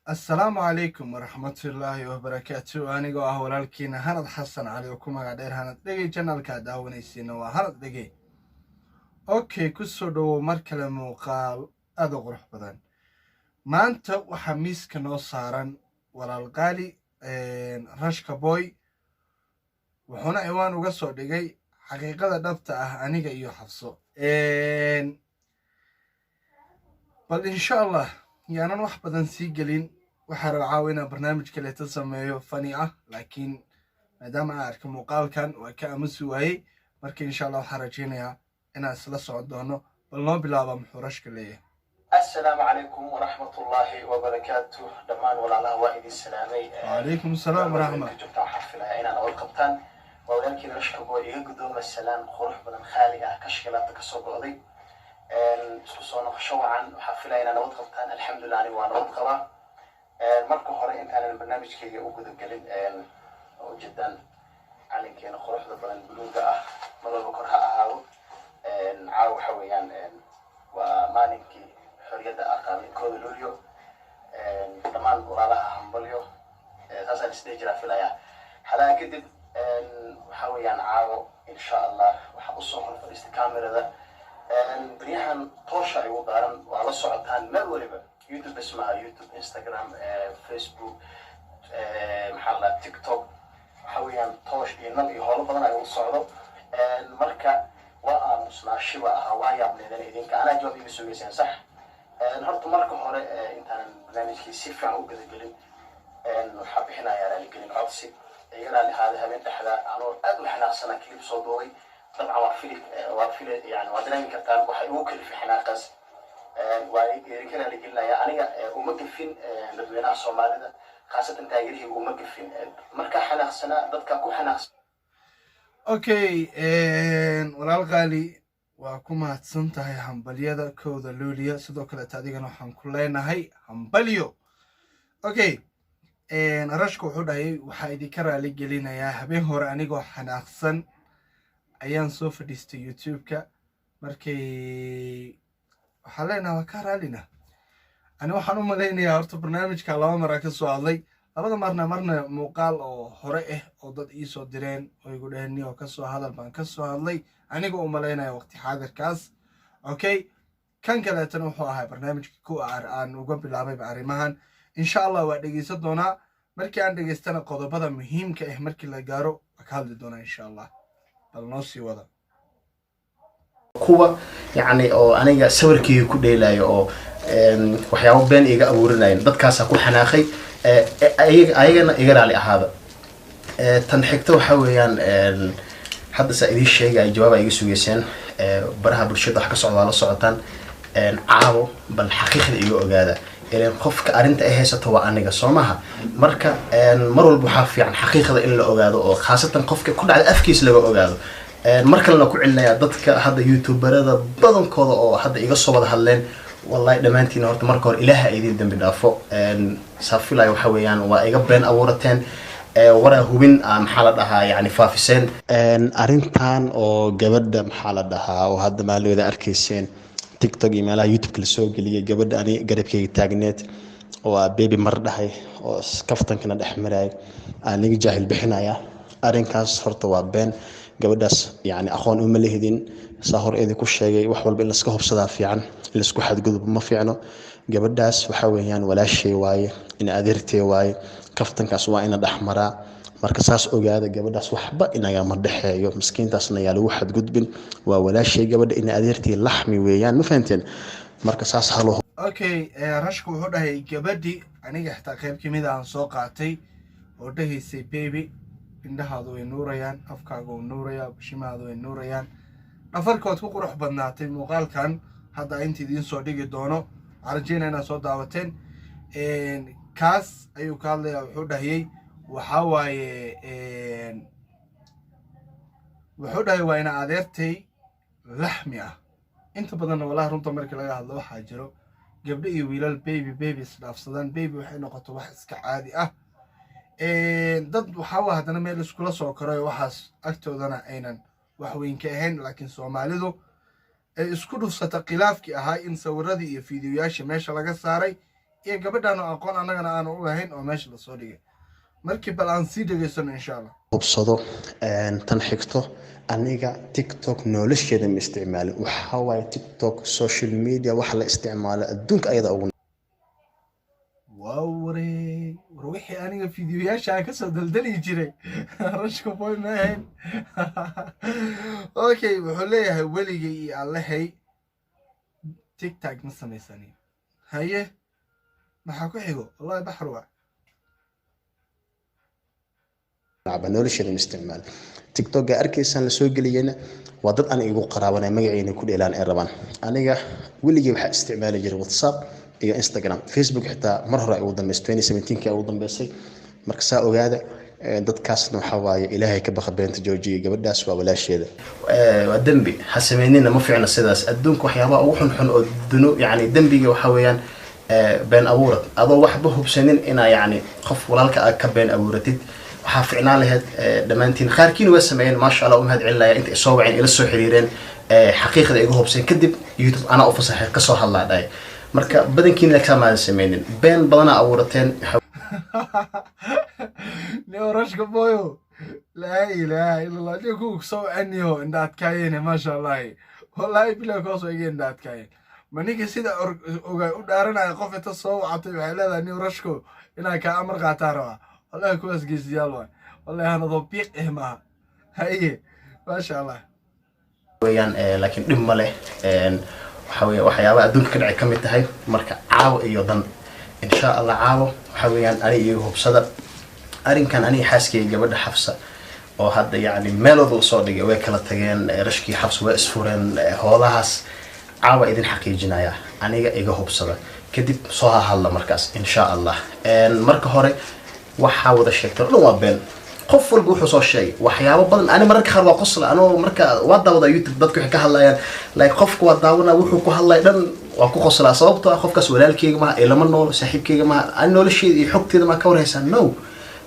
السلام عليكم ورحمة الله وبركاته. أنا جو ولكن هند حسن عليكم قادر هند دقي جنال كداونيسين وهند دقي أوكي كسروا مركل مقال هذا غرح بدن ما أنت وحميس كنو صارن ولا الغالي رشك بوي وهنا إيوان وقصوا دقي حقيقة دبته أنيق أيو حفصو بل إن شاء الله يعني أنا واحد بدن سيجلين وحر العاونة برنامج كله تسميه فنيعة لكن مادام أعرف مقال كان وكأمسوي مركي إن شاء الله حرجينا أنا أسلس عدونه بالله بلا محورش كليه. السلام عليكم ورحمة الله وبركاته. دمان ولا الله واحد السلامي. وعليكم السلام ورحمة. جبت حفلة هنا أول قبطان ولكن رشكبوا يقدم السلام خروج بدن خالي كشكلات كسوق قضي. سوسون خشوعا وحفلة هنا أول قبطان الحمد لله أنا وأنا أتقبل. مركو هراء إن كان البرنامج كي يوجد قليل جدا على كأنه خروج بدن بلوغة مرة بكرها أهاو عاو حويان ومالكي حرية أقامي كود لوليو دمان وراها همبليو تاسع الستيج رافلايا حلا كده حويان عاو إن شاء الله وحبصوهم في الكاميرا ذا بريحان طوشة يوضارن وعلى صعدان ما وريبه يوتيوب اسمها يوتيوب انستغرام فيسبوك محل تيك توك حويان طوش ينبي هلا بدنا يوصل صعدوا المركة وأمسنا شبه هوايا بلدنا إذن كأنا جوابي بسوي صح نهارت مركة هراء إنتان برنامج كيسيف عن وجد قليل نحب هنا يا رجال قليل عطسي يلا لهذا هم إحنا أنا أدو إحنا سنة كليب صدوري طبعا وفيل يعني ودنا كتاب وحيوكل في حناقص ويركنا لقلنا يا أنا ومقفين بدوينا الصومالي خاصة تاجره ومقفين مركة حناقصنا ضد كاكو حناقص. أوكي ولا الغالي وكما هتسنتهي همبليada كودا لوليا sidoo kale taadigan waxaan ku leenahay hambalyo. Okay rashku wuxuu dhahay waxa idinka raali gelinayaa habeen hore anigoo xanaaqsan ayaan soo fadhiistay YouTube-ka markay waxa leenahay ka raalina ani waxaan u maleynayaa horta barnaamijka laba mar ka soo hadlay labada marna muuqaal oo hore oo dad ii soo direen oo igu dhaheen oo ka soo hadal baan ka soo hadlay aniga u maleynaya waqti xaadirkaas. Okay kan kale tan wuxuu ahaa barnaamijka ku aan uga bilaabay arrimahan insha Allah waa dhageysan doonaa markii aan dhageystana qodobada muhiimka ah markii la gaaro ka hadli doonaa insha Allah bal noo sii wada kuwa yani oo aniga sawirkii ku dheelayo oo waxyaabo been iga abuurinayeen dadkaas ku xanaaqay ayagana iga raali ahaada tan xigta waxa weeyaan hadda saidii sheegay jawaab ay iga sugeyseen baraha bulshada wax ka socda la socotaan caawo bal xaqiiqda iga ogaada ileen qofka arinta ay haysato waa aniga Soomaha marka mar walba waxa fiican xaqiiqda in la ogaado oo khaasatan qofka ku dhacay afkiis laga ogaado marka la ku cilinaya dadka hadda youtuberada badankooda oo hadda iga soo wada hadleen wallahi dhamaantiin horta marka hore ilaaha idin dambi dhaafo saafilay waxa weeyaan waa iga been abuurateen wara hubin maxaa la dhahaa yani faafiseen arintan oo gabadha maxaa la dhahaa oo hadda maalooda arkayseen TikTok iyo meelaha YouTube la soo galiyay gabadha ani garabkayga taagneed oo baby mar dhahay oo kaftankana dhexmaray aniga jaahil bixinaya arinkaas horta waa been gabadhaas yani aqoon uma leeydin sahor idin ku sheegay wax walba in la iska hubsadaa fiican in la isku xadgudub ma fiicno gabadhaas waxa weeyaan walaashay waaye in adeertay waaye kaftankaas waa ina dhaxmaraa marka saas ogaada gabadhaas waxba inaga ma dhaxeeyo miskiintaasna yaa lagu xadgudbin waa walaashay gabadha in adeertay laxmi weeyaan ma fahanteen marka saas halo. Okay rashku wuxuu dhahay gabadhi aniga xitaa qayb kamid aan soo qaatay oo dhahaysay baby indhahaadu way nuurayaan afkaagu wuu nuurayaa bishimaadu way nuurayaan dhafarkood ku qurux badnaatay muuqaalkan hadda inta idin soo dhigi doono arjina inaad soo daawateen kaas ayuu ka hadlayaa wuxuu dhahayay waxa waaye wuxuu dhahay waa ina adeertay laxmi ah inta badan walaah runta markii laga hadlo waxa jiro gabdho iyo wiilal baby isdhaafsadaan baby waxay noqoto wax iska caadi ah dad waxa waa hadana meel iskula soo koray waxaas agtoodana aynan wax weyn ka ahayn laakiin Soomaalidu ay isku dhufsata khilaafkii ahaa in sawiradii iyo fiidiyoyaasha meesha laga saaray iyo gabadhan oo aqoon annagana aan u lahayn oo meesha lasoo dhigay markii bal aan sii dhegaysano insha allah hubsado tan xigto aniga tiktok nolosheeda ma isticmaalin waxa waaye tiktok social media wax la isticmaalo adduunka ayada ugu war wixii aniga fiidiyoyaasha aan kasoo daldali jiray rashka boy ma ahayn okay wuxuu leeyahay weligay iyo allahay tiktok ma samaysanin haye maxaa ku xigo wallahi baxar waa nolosheeda ma isticmaal tiktok arkaysan la soo geliyayna waa dad aan igu qaraabanay magaciina ku dheelaan ay rabaan aniga weligay waxa isticmaali jiray whatsapp iyo instagram facebook xitaa mar hore ay ugu dambeysay 2017 ugu dambeysay marka saa ogaada dadkaasna waxa waaye ilaahay ka baqa beenta joojiye gabadhaas waa walaasheeda waa dambi ha sameynina ma fiicna sidaas adduunka waxyaabaha ugu xunxun oo duno yani dambiga waxa weeyaan been abuurad adoo waxba hubsanin inaa yani qof walaalka aad ka been abuuratid waxaa ficnaan lahayd dhammaantiin qaarkiina waa sameeyeen maasha allah u mahad celinaya inta ay soo waceen ila soo xiriireen xaqiiqda iga hubseen kadib youtube anaa u fasaxay ka soo hadlaa dhahay marka badankiina kama sameynin been badanaa abuurateen nio rashka boyo laa ilaaha illa allah nin ku soo wacaniyo indha adkaayeen maasha allah wallahi bilaa koo soo igeen indha adkaayeen ma ninka sida ogaa u dhaaranaya qof inta soo wacatay waxay leedahay nio rashko inaan kaa amar qaataa rabaa والله كويس جيزيال واي والله أنا ضبيق إيه معها هاي ما شاء الله ويان لكن دم له وحياة أدونك كده كم تهاي مركا عاو أيضا إن شاء الله عاو وحويان أنا يهو بصدق أرين كان أنا حاسكي جبر حفصة أو هذا يعني ملودو صادق وكلا تجين رشكي حفص واسفورن هذاس عاو إذن حكي جناية أنا يهو بصدق كدي صها الله مركز إن شاء الله مركا هوري waxa wada sheegtay oo waa been qof walba wuxuu soo sheegay waxyaabo badan ani marka qaar waa qosla anoo marka wada youtube dadku waxay ka hadlayaan like qofku waa daawana wuxuu ku hadlay dhan waa ku qosla sababtoo ah qofkaas walaalkeyga ma ilama nool saaxiibkeyga ma aan nolosheeda iyo xogteeda ma ka warhaysan no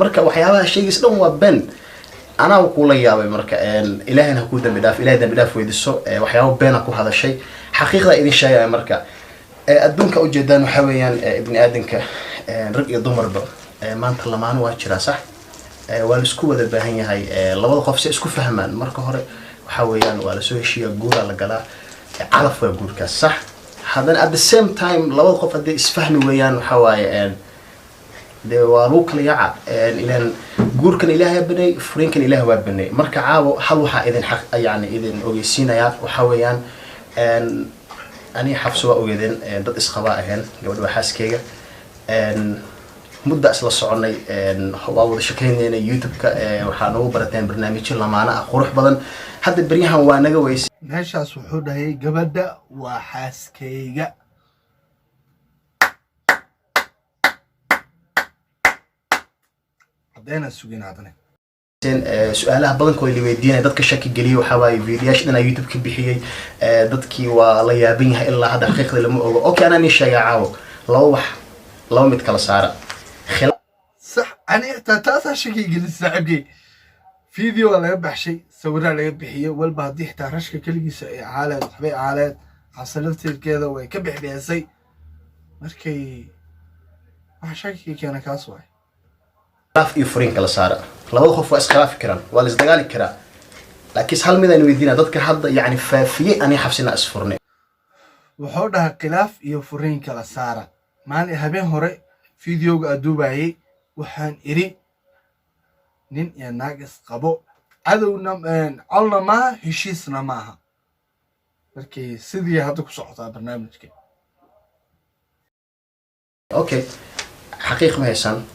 marka waxyaabaha sheegis dhan waa been anaa ku la yaabay marka ilaahayna ku dambi dhaaf ilaahay dambi dhaaf weydiiso waxyaabo been ku hadashay xaqiiqda idin sheegay marka adduunka u jeedaan waxa weeyaan ibn aadanka rag iyo dumarba maanta lamaan waa jira sax waa la isku wada baahan yahay labada qof si isku fahmaan marka hore waxa weeyaan waa la soo heshiiya guura la galaa calaf waa guurkaas sax haddana at the same time labada qof hadday isfahmi weeyaan waxa waaye dee waa lagu kala yaca ilaan guurkan ilaahay banay furiinkan ilaahay waa banay marka caawo hal waxaa idin xaq yani idin ogeysiinayaa waxa weeyaan ani xabso waa ogeedeen dad isqabaa ahayn gabadha waa xaaskeyga muddo isla soconay waa wada shaqeynayna youtube-ka waxaa nagu barateen barnaamijyo lamaana ah qurux badan hadda baryahan waa naga weysay meeshaas wuxuu dhahayay gabadha waa xaaskeyga haddayna sugin haddana su-aalaha badankooda la weydiinaya dadka shaki geliya waxaa waaye fiidiyaasha dhanaa youtube ka bixiyey dadkii waa la yaaban yahay ilaa hadda xaqiiqda lama ogo okay anaa nii sheegaa caawo laba mid kala saara صح أنا تاسع شكل جلس صاحبي فيديو ولا يبح شيء سوينا لا يبحيه والبا هدي حتى رشك كل شيء عالات حبي عالات حصلت كذا ويكبح بها شيء مركي عشاكي كان كاسوي خلاف يفرين كلا صار لو خوف اسخلاف كران ولا ازدقال كرا لكن هل ميدان ويدينا ددك حد يعني فافيه اني حبسنا اسفرني وحودها خلاف يفرين كلا صار مالي هبين هوري فيديو أدوباي وحان إري نين يا ناقص قبو عدونا علنا ما هشيسنا معها مركي سيدي هادوك صحطة برنامجك اوكي حقيقة ما هيسان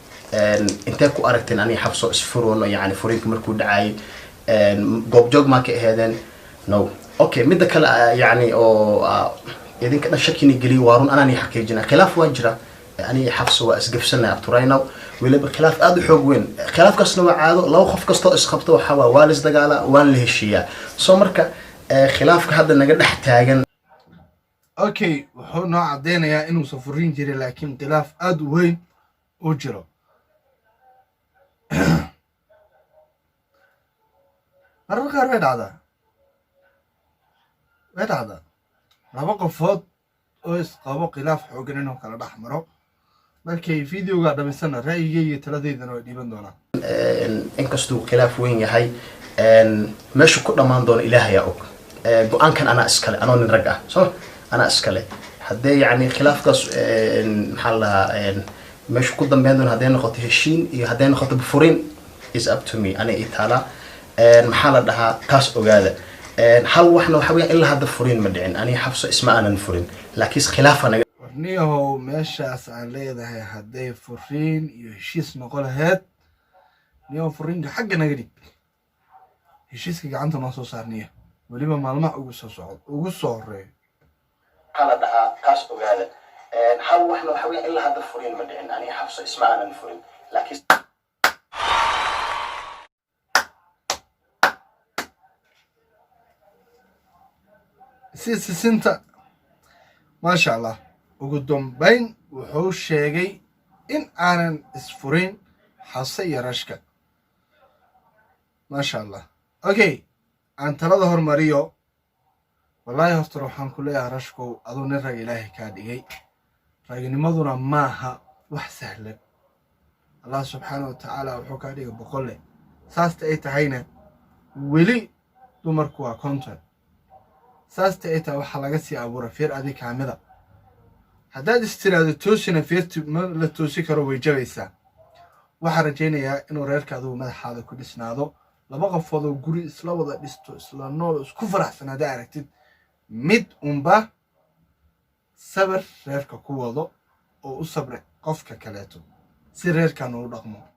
انتا كو اركتين اني حفصو اسفرون يعني فرينك مركو دعاي قوب جوج ما كإهدين نو اوكي مدى كلا يعني او يدين كنا شكيني قلي وارون انا ني حكي جنا خلاف واجرة يعني حفصو اسقفسنا ابترينو ولا بخلاف ادو حوق وين خلاف كسنا وعادو لو خف كستو اسخبتو حوا والس دغالا وان لهشيا سو marka khilaafka hadda naga dhex taagan okay wuxuu noo cadeynayaa inuu safurin jiray laakiin khilaaf aad u weyn oo jiro mararka qaar way dhacdaa laba qofood oo isqabo khilaaf xoogan inuu kala dhex maro markay videoga dhamaysana ra'yigayga iyo taladeydana way dhiiban doonaa inkastuu khilaaf weyn yahay meeshu ku dhammaan doono ilaahay og go-aankan anaa iskale anoo nin rag ah soo anaa iskale haddee yacni khilaafkaas maxaa la dhahaa meeshu ku dambeyn doono hadday noqoto heshiin iyo hadday noqoto furin is up to me ana ii taala maxaa la dhahaa taas ogaada hal waxna waxa weeyaan ilaa hadda furin ma dhicin aniga xabso isma aanan furin laakiin khilaafa naga warniyahow meeshaas aan leedahay hadday furiin iyo heshiis noqo laheyd niyahow furiinka xagga naga dhig heshiiska gacanta noo soo saarniya weliba maalmaha ugu soo horeeyo maxaa la dhahaa taas ogaada hal waxna waxa weeyaan ilaa hadda furin ma dhicin aniga xabso isma aanan furin laakiin sisinta maasha allah ugu dambayn wuxuu sheegay in aanan isfurin xase iyo rashka maasha allah okay aan talada hormariyo wallaahi horta waxaan ku leeyahay rashkow aduu nin rag ilaahay kaa dhigay ragnimaduna maaha wax sahlan allah subxaana watacaala wuxuu kaa dhigay boqolle saasta ay tahayna weli dumarku waa konton saasta ay tahay waxaa laga sii abuura feer adi kaamida haddaad istiraado toosina feerti ma la toosi karo way jabaysaa waxaan rajaynayaa inuu reerka adugu madaxaada ku dhisnaado laba qofoodoo guri isla wada dhisto isla nool isku faraxsan haddaa aragtid mid unba sabar reerka ku wado oo u sabre qofka kaleeto si reerkan uu dhaqmo